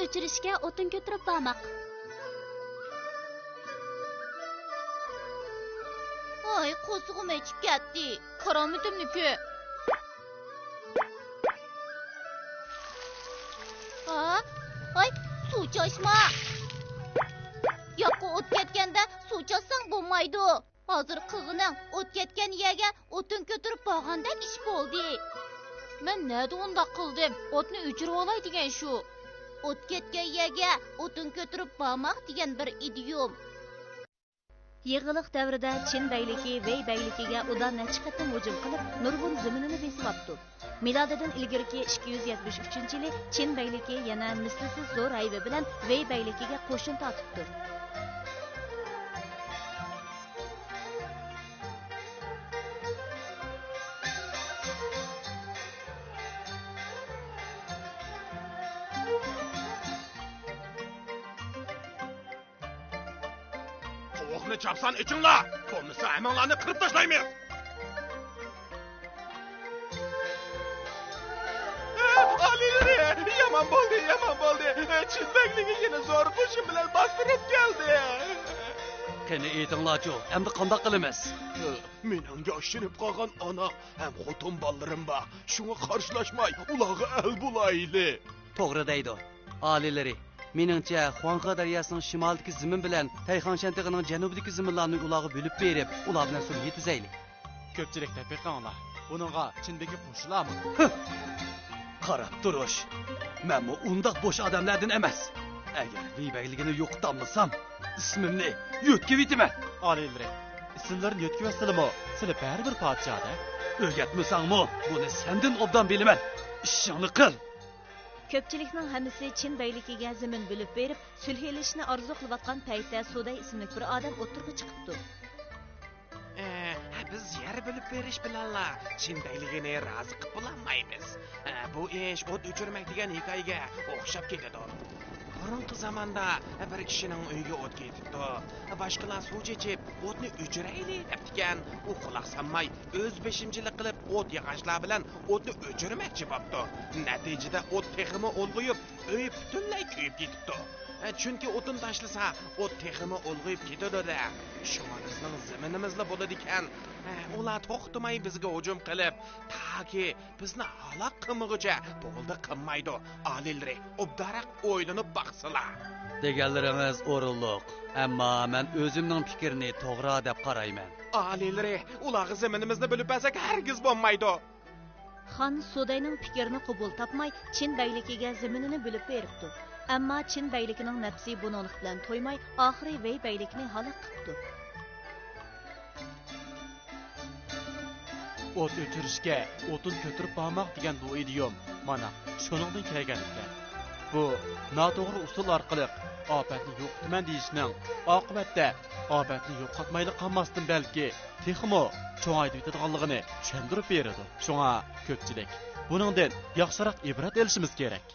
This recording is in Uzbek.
o'chirishga o'tin ko'tirib bormoq. Ay, qo'zig'im echib ketdi. Karomatimniki. Ay, suv chashma. Yo'q, o't ketganda suv chashsang bo'lmaydi. Hozir qizg'ining o't ketgan yerga o'tin ko'tirib borgandek ish bo'ldi. Men nada undaq qildim? O'tni o'chirib olay degan shu. O't ketgan yerga o'tin ko'tirib bormoq degan bir idiom. Yig'iliq davrida Chin bayligi Vey bayligiga udan necha qatim hujum qilib, nurg'un zaminini besibdi. Milodidan ilgirki 273-yili Chin bayligi yana mislsiz zo'r aybi bilan Vey bayligiga qo'shin tortibdi. Qo'qni chapsan ichinglar, bo'lmasa amonlarni qirib tashlaymiz. Alilari, yomon bo'ldi. Chin bayligi yana zo'r qo'shin bilan bostirib keldi. Qani aytinglar-chi, endi qanday qilamiz? Mening yoshirib qolgan ona ham xotin bolarim bor. Shunga qarshilashmay, ularga el bulayli. To'g'ri deydi. Alilari, meningcha Xuanxa daryosining shimolidagi zimin bilan Tayxan shantig'ining janubidagi ziminlarni ularga bo'lib berib, ular bilan sulh tuzaylik. Ko'pchilik tapiqanglar. Buningga Chindagi qo'shilarmi? Qarab turish. Men bu undaq bo'sh odamlardan emas. Agar Vey bayligini yo'qotolmasam, ismimni yo'tkib yetaman. Alilari, ismlarni yo'tkib yastilimi? Sizlar baribir podshoda. O'rgatmasangmi, buni sendan obdan bilaman. Ishingni qil. Ko'pchilikning hammasi Chin bayligiga zamin bo'lib berib, sulh elishni orzu qilayotgan paytda Suday ismli bir odam o'tirg'i chiqibdi. Biz yer bilib berish bilanla Chin bayligini rozi qilib bo'lmaymiz. Bu ish o't o'chirmak degan hikoyaga o'xshab ketadi. Burungi zamonda bir kishining uyiga o't ketibdi. Boshqalar suv chechib, o'tni o'chiraylik debdigan. U quloq solmay, o'z beshimchilik qilib o't yig'ishlar bilan o'tni o'chirmoqchi bo'libdi. Natijada o't texmi o'lg'iyib, uy butunlay kuyib ketibdi. Chunki o'tin tashlasa, o't texmi o'lg'iyib ketadi-da. Shunga bizning zaminimizda bo'ladi ekan. Ular to'xtamay bizga hujum qilib, taki bizni halok qilmoqcha bo'ldi qilmaydi. Alilari, obdarak o'ylanib baqsilar. Deganlaringiz o'rinliq, ammo men o'zimning fikrini to'g'ri deb qarayman. Alilari, ular zaminimizni bilib bersak hargiz bo'lmaydi. Xon Sudayning fikrini qabul topmay, Chin bayligiga zaminini bilib beribdi. Ammo Chin bayligining nafsi buning bilan to'ymay, oxiri Vey bayligini halok qildi. O't o'chirishga o'tin ko'tirib bormoq degan bu idiom mana shuningdan kelgan ekan. Bu noto'g'ri usul orqali ofatni yo'qotman deyishning oqibatda ofatni yo'qotmayli qolmasdan balki texmo cho'ngaydi yetadiganligini tushuntirib beradi. Shunga ko'pchilik buningdan yaxshiroq ibrat olishimiz kerak.